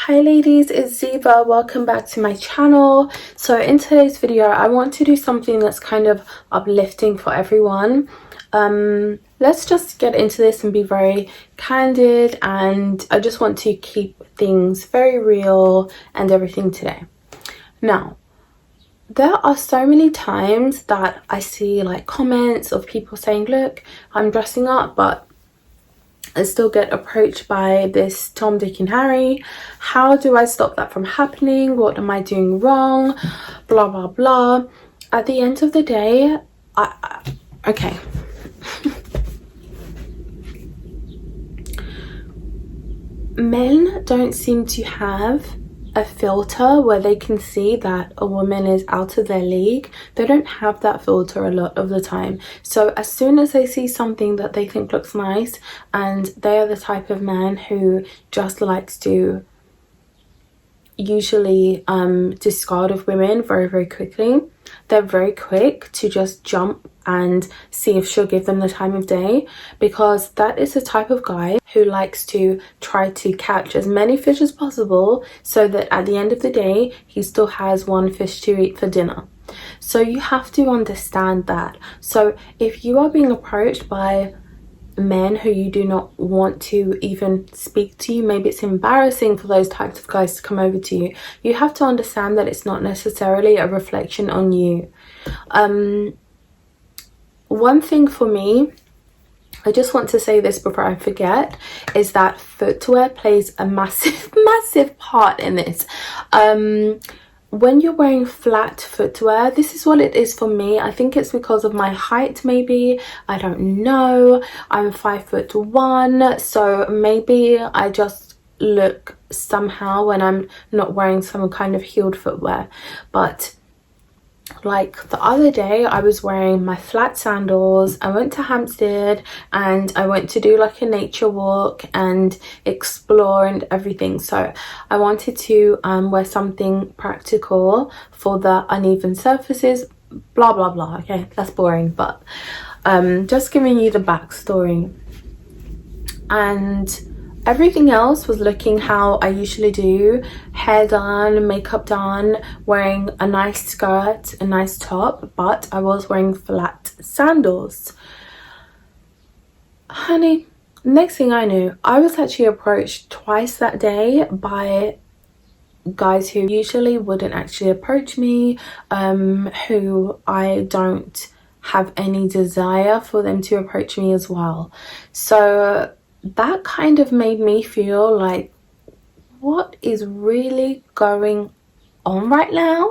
Hi ladies, it's Ziva. Welcome back to my channel. So in today's video I want to do something that's kind of uplifting for everyone. Let's just get into this and be very candid, and I just want to keep things very real and everything today. Now, there are so many times that I see like comments of people saying, look, I'm dressing up but I still get approached by this Tom, Dick and Harry. How do I stop that from happening? What am I doing wrong? Blah, blah, blah. At the end of the day, okay. Men don't seem to have a filter where they can see that a woman is out of their league. They don't have that filter a lot of the time. So as soon as they see something that they think looks nice, and they are the type of man who just likes to usually discard of women very, very quickly. They're very quick to just jump and see if she'll give them the time of day, because that is the type of guy who likes to try to catch as many fish as possible so that at the end of the day he still has one fish to eat for dinner. So you have to understand that. So if you are being approached by men who you do not want to even speak to you, maybe it's embarrassing for those types of guys to come over to you, you have to understand that it's not necessarily a reflection on you. One thing for me, I just want to say this before I forget, is that footwear plays a massive part in this. When you're wearing flat footwear, this is what it is for me. I think it's because of my height, maybe. I don't know. I'm 5'1", so maybe I just look somehow when I'm not wearing some kind of heeled footwear. But like the other day, I was wearing my flat sandals. I went to Hampstead and I went to do like a nature walk and explore and everything. So I wanted to wear something practical for the uneven surfaces, blah blah blah. Okay, that's boring, but just giving you the backstory. And everything else was looking how I usually do: hair done, makeup done, wearing a nice skirt, a nice top, but I was wearing flat sandals. Honey, next thing I knew, I was actually approached twice that day by guys who usually wouldn't actually approach me, who I don't have any desire for them to approach me as well. So that kind of made me feel like, what is really going on right now?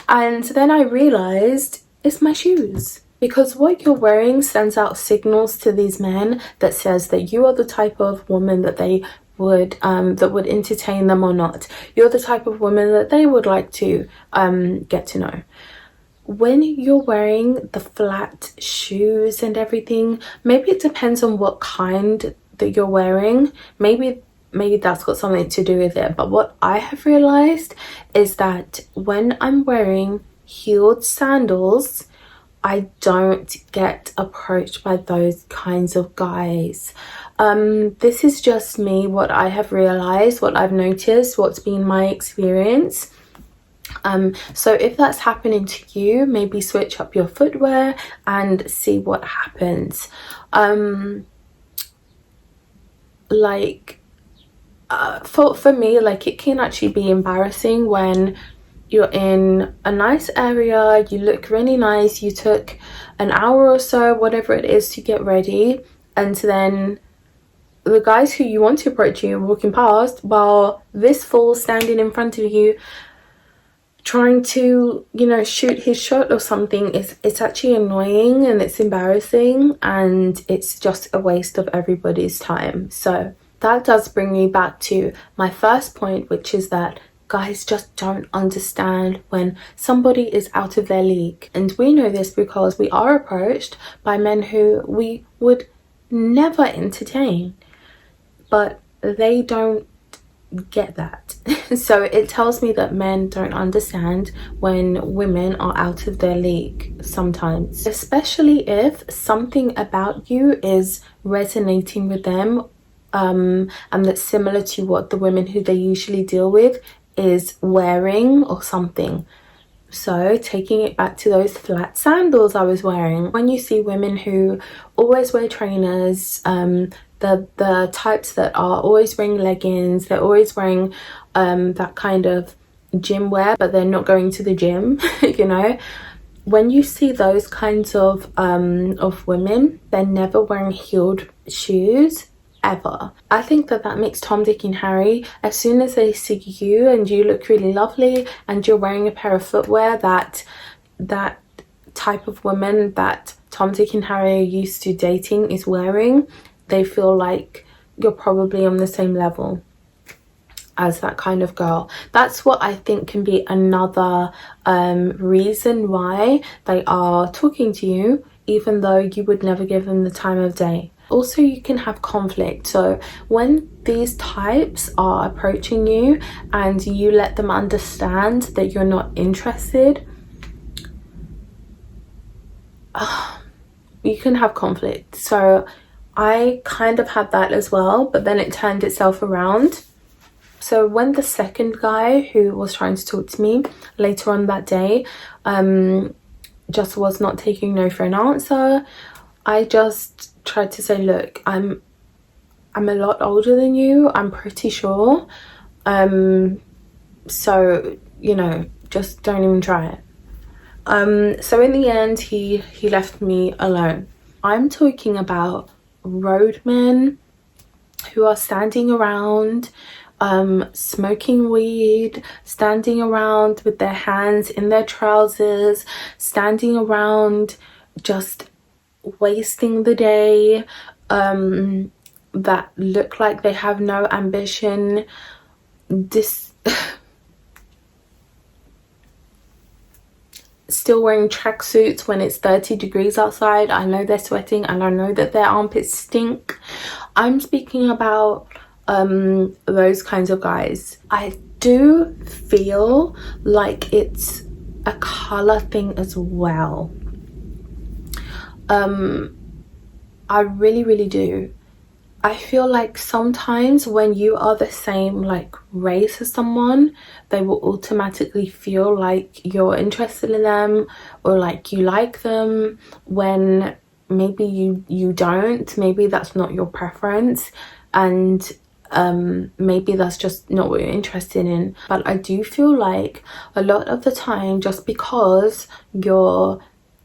And then I realized it's my shoes, because what you're wearing sends out signals to these men that says that you are the type of woman that they would entertain them or not. You're the type of woman that they would like to get to know. When you're wearing the flat shoes and everything, maybe it depends on what kind that you're wearing. Maybe that's got something to do with it. But what I have realized is that when I'm wearing heeled sandals, I don't get approached by those kinds of guys. This is just me, what I have realized, what I've noticed, what's been my experience. So if that's happening to you, maybe switch up your footwear and see what happens. For me, like, it can actually be embarrassing when you're in a nice area, you look really nice, you took an hour or so, whatever it is, to get ready, and then the guys who you want to approach you are walking past while this fool standing in front of you trying to, you know, shoot his shot or something. It's actually annoying and it's embarrassing, and it's just a waste of everybody's time. So that does bring me back to my first point, which is that guys just don't understand when somebody is out of their league. And we know this because we are approached by men who we would never entertain, but they don't get that. So it tells me that men don't understand when women are out of their league sometimes, especially if something about you is resonating with them and that's similar to what the women who they usually deal with is wearing or something. So taking it back to those flat sandals I was wearing, when you see women who always wear trainers, the types that are always wearing leggings, they're always wearing that kind of gym wear, but they're not going to the gym, you know. When you see those kinds of women, they're never wearing heeled shoes ever. I think that makes Tom, Dick and Harry, as soon as they see you and you look really lovely and you're wearing a pair of footwear that type of woman that Tom, Dick and Harry are used to dating is wearing, they feel like you're probably on the same level as that kind of girl. That's what I think can be another reason why they are talking to you, even though you would never give them the time of day. Also, you can have conflict. So when these types are approaching you and you let them understand that you're not interested, you can have conflict. So I kind of had that as well, but then it turned itself around. So when the second guy who was trying to talk to me later on that day just was not taking no for an answer, I just tried to say, look, I'm a lot older than you, I'm pretty sure, so, you know, just don't even try it. So in the end, he left me alone. I'm talking about roadmen who are standing around smoking weed, standing around with their hands in their trousers, standing around just wasting the day, that look like they have no ambition. Still wearing tracksuits when it's 30 degrees outside. I know they're sweating and I know that their armpits stink. I'm speaking about those kinds of guys. I do feel like it's a color thing as well. I really do. I feel like sometimes when you are the same like race as someone, they will automatically feel like you're interested in them or like you like them, when maybe you don't. Maybe that's not your preference, and maybe that's just not what you're interested in. But I do feel like a lot of the time, just because you're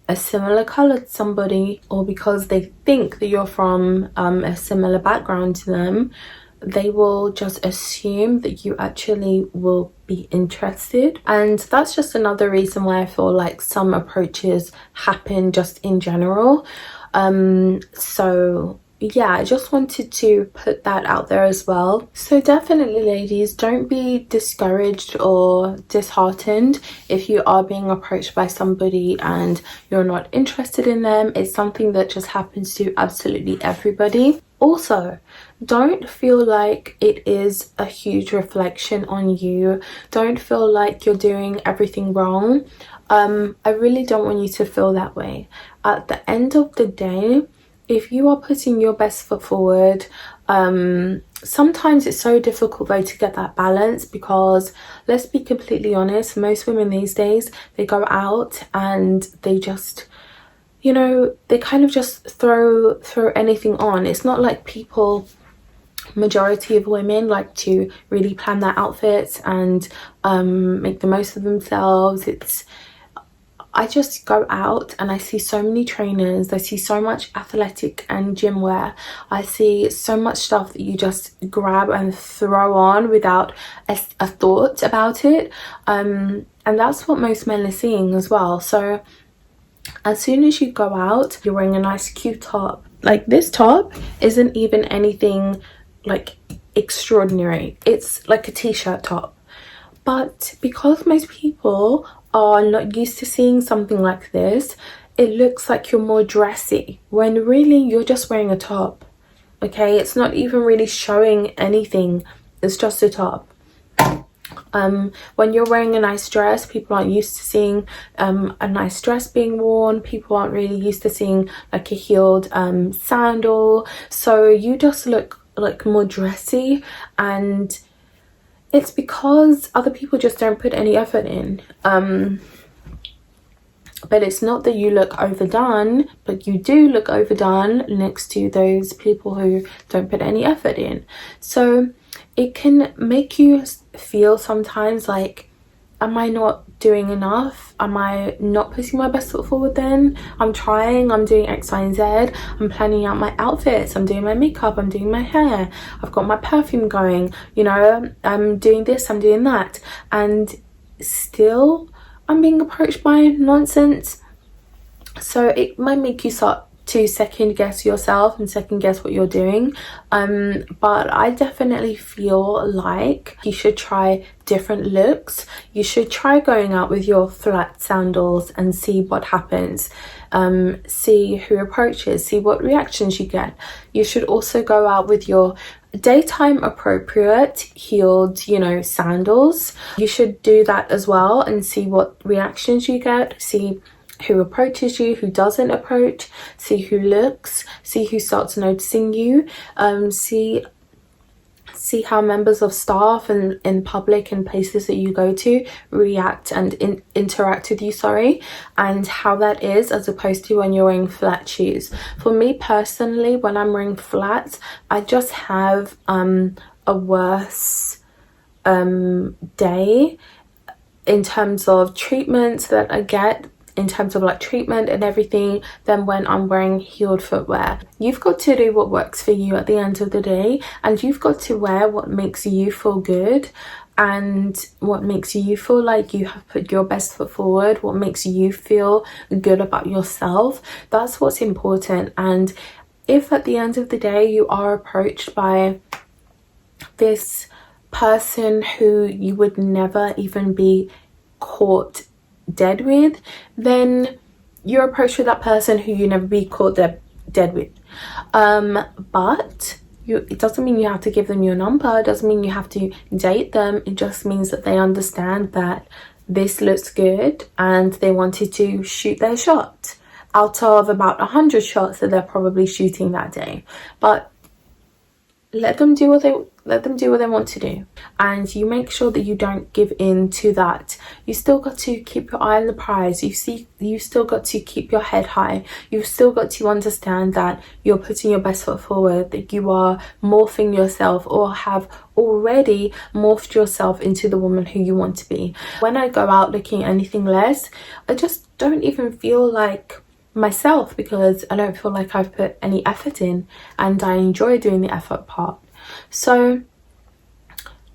a similar color to somebody, or because they think that you're from a similar background to them, they will just assume that you actually will be interested. And that's just another reason why I feel like some approaches happen just in general. So yeah, I just wanted to put that out there as well. So definitely, ladies, don't be discouraged or disheartened if you are being approached by somebody and you're not interested in them. It's something that just happens to absolutely everybody. Also, don't feel like it is a huge reflection on you. Don't feel like you're doing everything wrong. I really don't want you to feel that way. At the end of the day, if you are putting your best foot forward, sometimes it's so difficult though to get that balance, because let's be completely honest, most women these days, they go out and they just, you know, they kind of just throw anything on. It's not like people, majority of women like to really plan their outfits and make the most of themselves. I just go out and I see so many trainers, I see so much athletic and gym wear, I see so much stuff that you just grab and throw on without a thought about it, and that's what most men are seeing as well. So as soon as you go out, you're wearing a nice cute top. Like, this top isn't even anything like extraordinary, it's like a t-shirt top, but because most people are not used to seeing something like this, it looks like you're more dressy, when really you're just wearing a top. Okay, it's not even really showing anything, it's just a top. When you're wearing a nice dress, people aren't used to seeing a nice dress being worn. People aren't really used to seeing like a heeled sandal, so you just look like more dressy, and it's because other people just don't put any effort in. But it's not that you look overdone, but you do look overdone next to those people who don't put any effort in. So it can make you feel sometimes like, am I not doing enough? Am I not putting my best foot forward then? I'm trying, I'm doing X, Y, and Z. I'm planning out my outfits, I'm doing my makeup, I'm doing my hair, I've got my perfume going, you know, I'm doing this, I'm doing that. And still, I'm being approached by nonsense. So it might make you start to second guess yourself and second guess what you're doing. But I definitely feel like you should try different looks. You should try going out with your flat sandals and see what happens. See who approaches, see what reactions you get. You should also go out with your daytime appropriate heeled, you know, sandals. You should do that as well and see what reactions you get, see who approaches you, who doesn't approach, see who looks, see who starts noticing you, see how members of staff and in public and places that you go to react and interact with you, and how that is as opposed to when you're wearing flat shoes. For me personally, when I'm wearing flats, I just have a worse day in terms of treatments that I get, in terms of like treatment and everything, than when I'm wearing heeled footwear. You've got to do what works for you at the end of the day, and you've got to wear what makes you feel good and what makes you feel like you have put your best foot forward, what makes you feel good about yourself. That's what's important. And if at the end of the day you are approached by this person who you would never even be caught dead with, then you're approached with that person who you never be caught dead with. But it doesn't mean you have to give them your number, it doesn't mean you have to date them. It just means that they understand that this looks good and they wanted to shoot their shot out of about 100 shots that they're probably shooting that day. But let them do what they want to do, and you make sure that you don't give in to that. You still got to keep your eye on the prize. You still got to keep your head high. You've still got to understand that you're putting your best foot forward, that you are morphing yourself or have already morphed yourself into the woman who you want to be. When I go out looking anything less, I just don't even feel like myself, because I don't feel like I've put any effort in, and I enjoy doing the effort part. So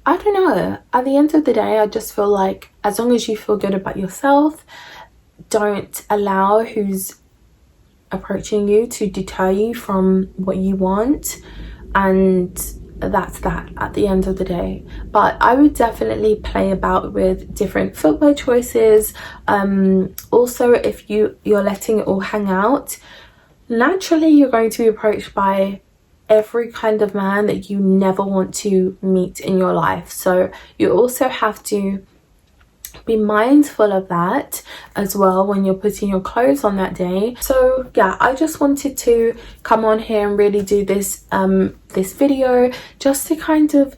I don't know, at the end of the day, I just feel like as long as you feel good about yourself, don't allow who's approaching you to deter you from what you want, and that's that at the end of the day. But I would definitely play about with different footwear choices. Also, if you're letting it all hang out, naturally you're going to be approached by every kind of man that you never want to meet in your life. So you also have to be mindful of that as well when you're putting your clothes on that day. So yeah, I just wanted to come on here and really do this this video just to kind of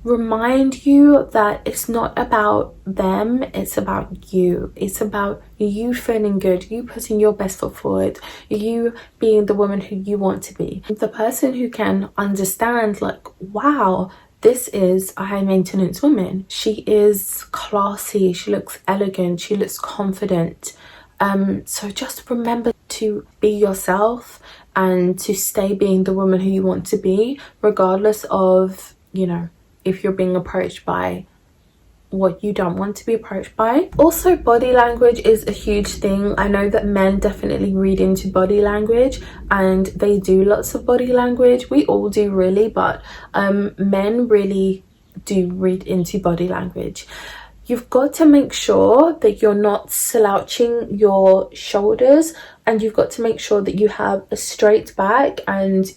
remind you that it's not about them, it's about you. It's about you feeling good, you putting your best foot forward, you being the woman who you want to be, the person who can understand like, wow, this is a high maintenance woman. She is classy, she looks elegant, she looks confident. So just remember to be yourself and to stay being the woman who you want to be, regardless of, you know, if you're being approached by what you don't want to be approached by. Also, body language is a huge thing. I know that men definitely read into body language, and they do lots of body language. We all do really, but men really do read into body language. You've got to make sure that you're not slouching your shoulders, and you've got to make sure that you have a straight back and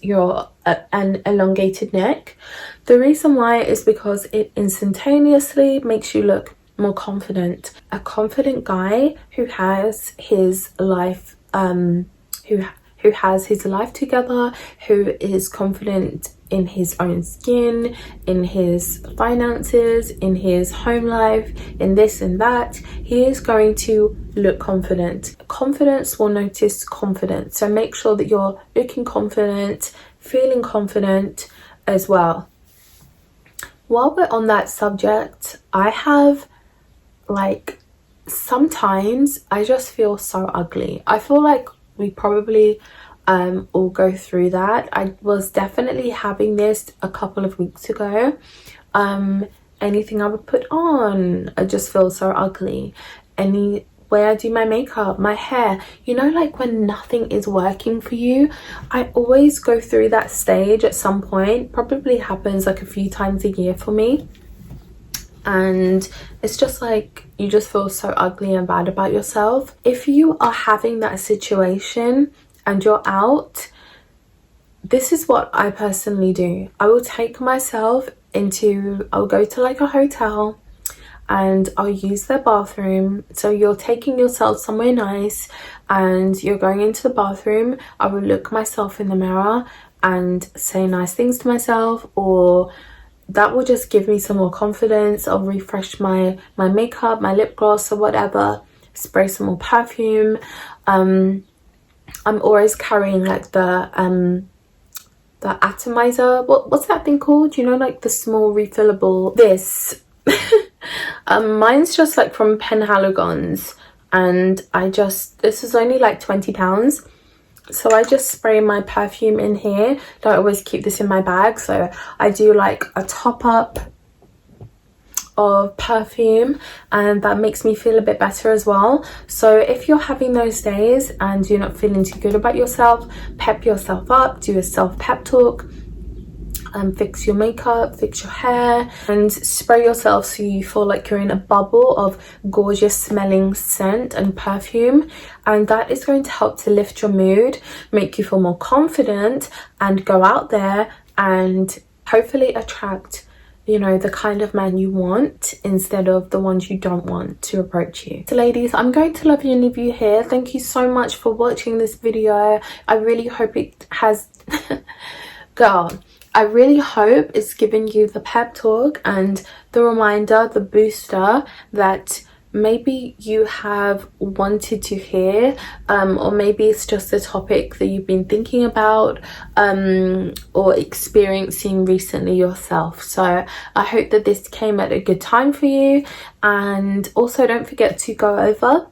an elongated neck. The reason why is because it instantaneously makes you look more confident. A confident guy who has his life who has his life together, who is confident in his own skin, in his finances, in his home life, in this and that, he is going to look confident. Confidence will notice confidence. So make sure that you're looking confident, feeling confident as well. While we're on that subject, I have, like, sometimes I just feel so ugly. I feel like we probably all go through that. I was definitely having this a couple of weeks ago. Anything I would put on, I just feel so ugly. Any way I do my makeup, my hair, you know, like when nothing is working for you, I always go through that stage at some point. Probably happens like a few times a year for me. And it's just like you just feel so ugly and bad about yourself. If you are having that situation and you're out, this is what I personally do. I will take myself I'll go to like a hotel and I'll use their bathroom. So you're taking yourself somewhere nice and you're going into the bathroom. I will look myself in the mirror and say nice things to myself, or that will just give me some more confidence. I'll refresh my makeup, my lip gloss or whatever, spray some more perfume. I'm always carrying like the atomizer, what's that thing called, you know, like the small refillable, this mine's just like from Penhaligon's, and this is only like £20, so I just spray my perfume in here. Don't always keep this in my bag, so I do like a top up of perfume, and that makes me feel a bit better as well. So if you're having those days and you're not feeling too good about yourself, pep yourself up, do a self-pep talk, fix your makeup, fix your hair, and spray yourself so you feel like you're in a bubble of gorgeous smelling scent and perfume, and that is going to help to lift your mood, make you feel more confident, and go out there and hopefully attract, you know, the kind of man you want instead of the ones you don't want to approach you. So ladies, I'm going to love you and leave you here. Thank you so much for watching this video. I really hope it has girl, I really hope it's given you the pep talk and the reminder, the booster that maybe you have wanted to hear, or maybe it's just a topic that you've been thinking about or experiencing recently yourself. So I hope that this came at a good time for you, and also don't forget to go over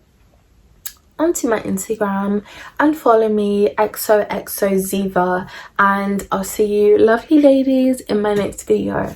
onto my Instagram and follow me, XOXOZiva, and I'll see you lovely ladies in my next video.